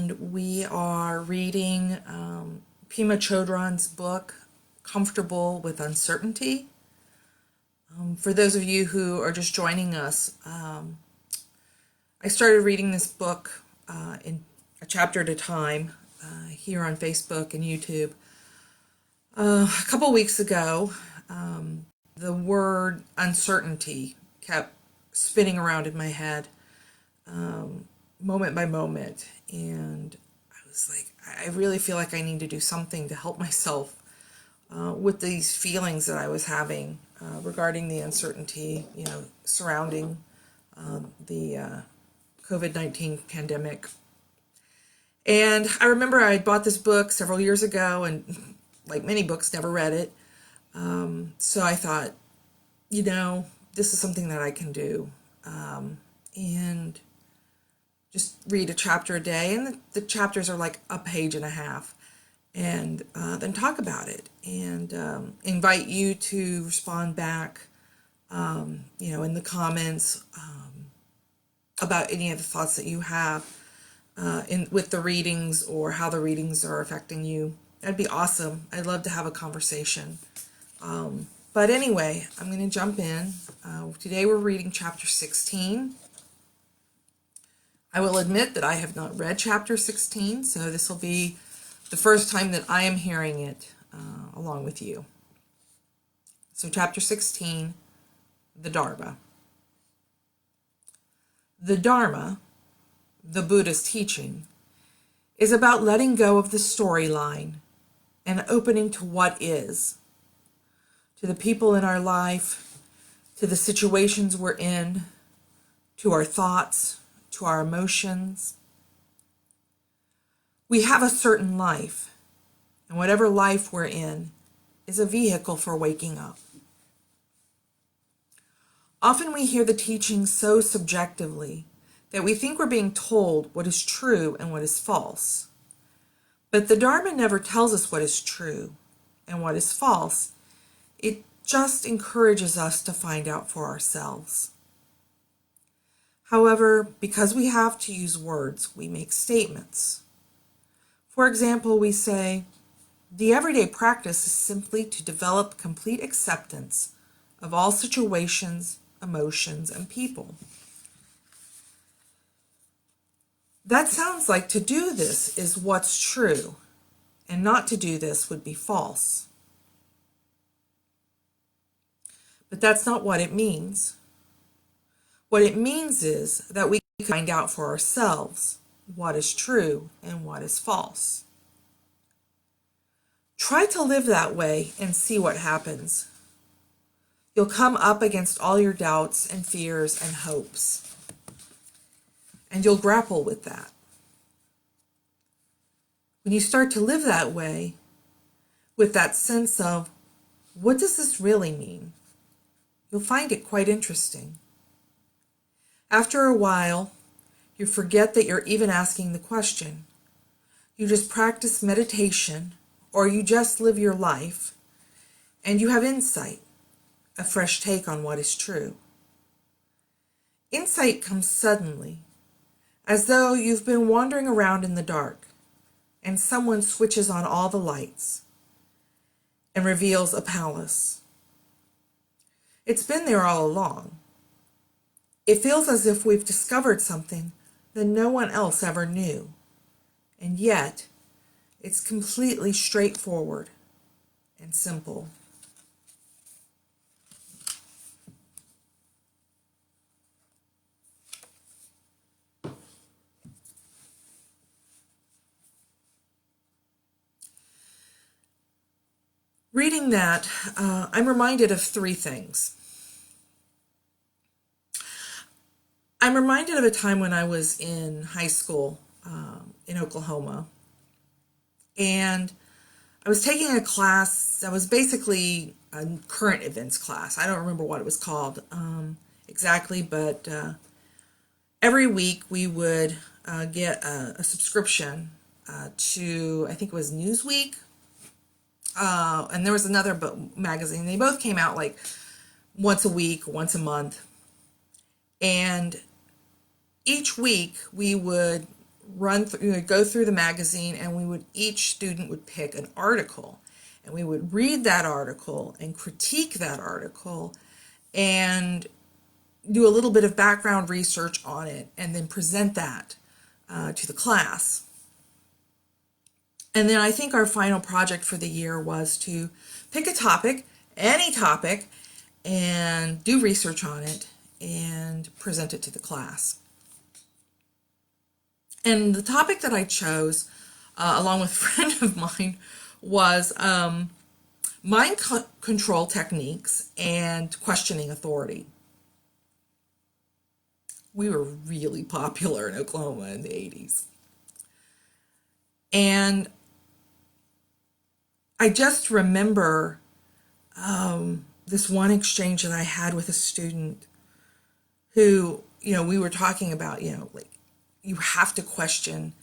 and we are reading Pema Chodron's book, Comfortable with Uncertainty. For those of you who are just joining us, I started reading this book in a chapter at a time here on Facebook and YouTube. A couple weeks ago, the word uncertainty kept spinning around in my head moment by moment, and I was like, I really feel like I need to do something to help myself with these feelings that I was having regarding the uncertainty, surrounding the COVID-19 pandemic. And I remember I bought this book several years ago, and like many books, never read it. So I thought, this is something that I can do, and just read a chapter a day, and the chapters are like a page and a half, and then talk about it, and invite you to respond back, in the comments about any of the thoughts that you have with the readings or how the readings are affecting you. That'd be awesome. I'd love to have a conversation. But anyway, I'm going to jump in. Today we're reading chapter 16. I will admit that I have not read chapter 16, so this will be the first time that I am hearing it along with you. So chapter 16, the Dharma. The Dharma, the Buddha's teaching, is about letting go of the storyline and opening to what is, to the people in our life, to the situations we're in, to our thoughts, to our emotions. We have a certain life, and whatever life we're in is a vehicle for waking up. Often we hear the teaching so subjectively that we think we're being told what is true and what is false. But the Dharma never tells us what is true and what is false. It just encourages us to find out for ourselves. However, because we have to use words, we make statements. For example, we say, the everyday practice is simply to develop complete acceptance of all situations, emotions, and people. That sounds like to do this is what's true, and not to do this would be false. But that's not what it means. What it means is that we can find out for ourselves what is true and what is false. Try to live that way and see what happens. You'll come up against all your doubts and fears and hopes, and you'll grapple with that. When you start to live that way, with that sense of, what does this really mean? You'll find it quite interesting. After a while, you forget that you're even asking the question. You just practice meditation, or you just live your life, and you have insight, a fresh take on what is true. Insight comes suddenly, as though you've been wandering around in the dark, and someone switches on all the lights and reveals a palace. It's been there all along. It feels as if we've discovered something that no one else ever knew, and yet it's completely straightforward and simple. Reading that, I'm reminded of three things. I'm reminded of a time when I was in high school in Oklahoma, and I was taking a class that was basically a current events class. I don't remember what it was called exactly, but every week we would get a subscription to, I think it was Newsweek, and there was another magazine. They both came out like once a week, once a month. And each week we would go through the magazine, and each student would pick an article, and we would read that article and critique that article and do a little bit of background research on it, and then present that to the class. And then I think our final project for the year was to pick a topic, any topic, and do research on it and present it to the class. And the topic that I chose, along with a friend of mine, was mind control techniques and questioning authority. We were really popular in Oklahoma in the 80s. And I just remember this one exchange that I had with a student who, we were talking about, like, you have to question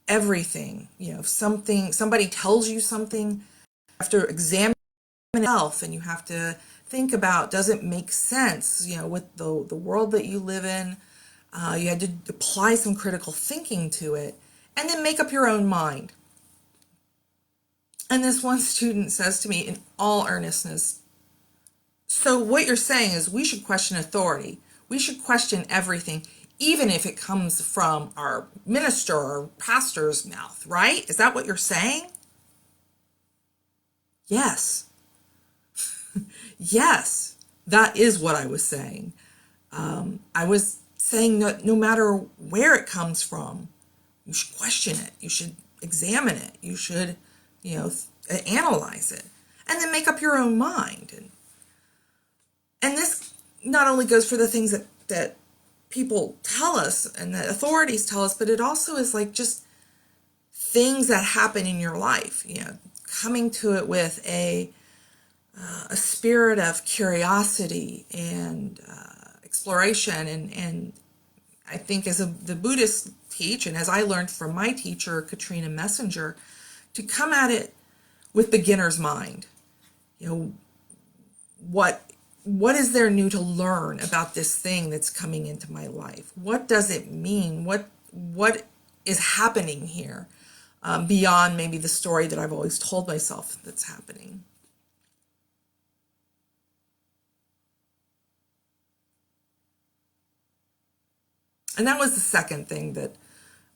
everything. If somebody tells you something, you have to examine yourself, and you have to think about, does it make sense, with the world that you live in? You had to apply some critical thinking to it, and then make up your own mind. And this one student says to me in all earnestness, so what you're saying is we should question authority. We should question everything, even if it comes from our minister or pastor's mouth, right? Is that what you're saying? Yes. Yes, that is what I was saying. I was saying that no matter where it comes from, you should question it. You should examine it. You should, analyze it, and then make up your own mind. And this not only goes for the things that people tell us and that authorities tell us, but it also is like just things that happen in your life, coming to it with a spirit of curiosity and exploration. And I think as the Buddhists teach, and as I learned from my teacher, Katrina Messenger, to come at it with beginner's mind. What is there new to learn about this thing that's coming into my life? What does it mean? What is happening here beyond maybe the story that I've always told myself that's happening? And that was the second thing that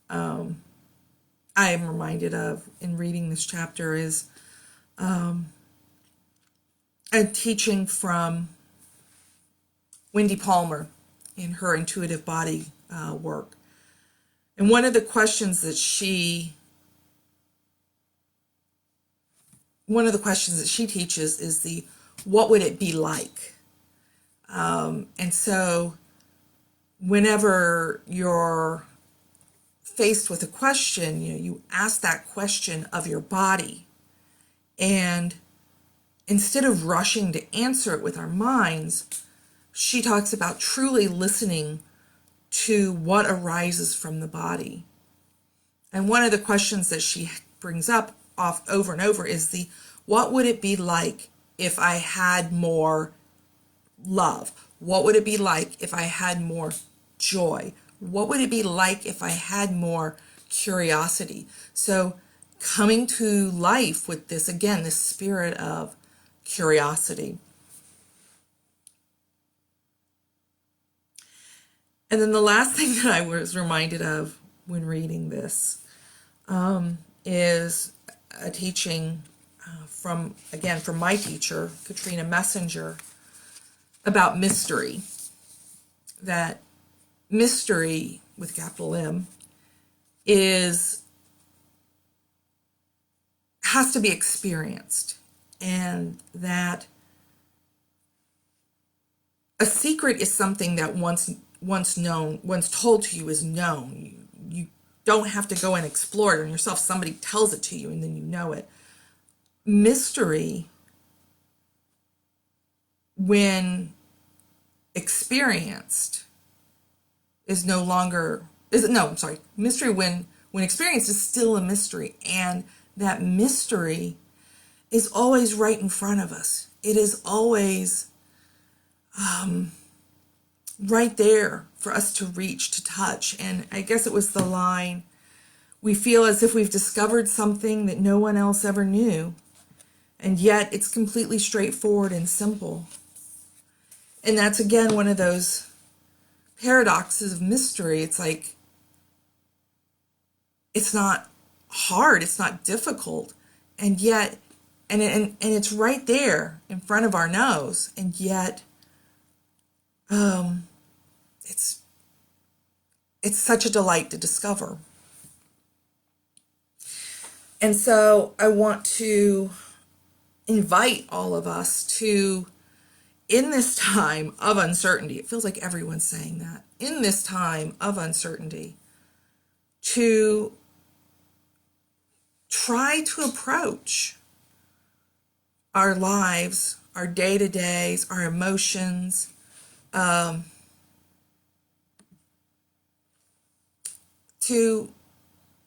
I am reminded of in reading this chapter is a teaching from Wendy Palmer in her intuitive body work. And one of the questions that she teaches is what would it be like? And so whenever you're faced with a question, you ask that question of your body. And instead of rushing to answer it with our minds, she talks about truly listening to what arises from the body. And one of the questions that she brings up over and over is what would it be like if I had more love? What would it be like if I had more joy? What would it be like if I had more curiosity? So coming to life with this, again, this spirit of curiosity. And then the last thing that I was reminded of when reading this is a teaching from my teacher, Katrina Messenger, about mystery. That mystery, with capital M, has to be experienced, and that a secret is something that once told to you is known. You don't have to go and explore it on yourself. Somebody tells it to you and then you know it. Mystery, when experienced, mystery when experienced is still a mystery, and that mystery is always right in front of us. It is always right there for us to reach, to touch. And I guess it was the line, We feel as if we've discovered something that no one else ever knew, and yet it's completely straightforward and simple. And that's again one of those paradoxes of mystery. It's like, it's not hard, it's not difficult, and yet, and it's right there in front of our nose, and yet, it's such a delight to discover. And so I want to invite all of us to, in this time of uncertainty, it feels like everyone's saying that, in this time of uncertainty, to try to approach our lives, our day-to-days, our emotions, to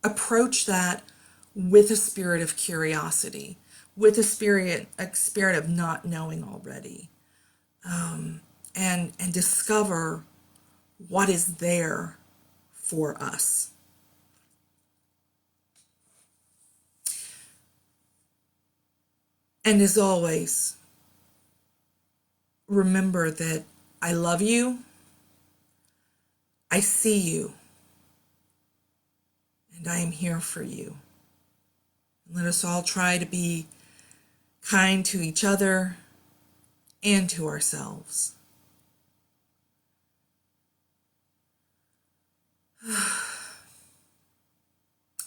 approach that with a spirit of curiosity, with a spirit of not knowing already, and discover what is there for us. And as always, remember that I love you, I see you, and I am here for you. Let us all try to be kind to each other and to ourselves.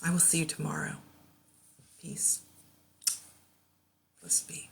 I will see you tomorrow. Peace. Blessed be.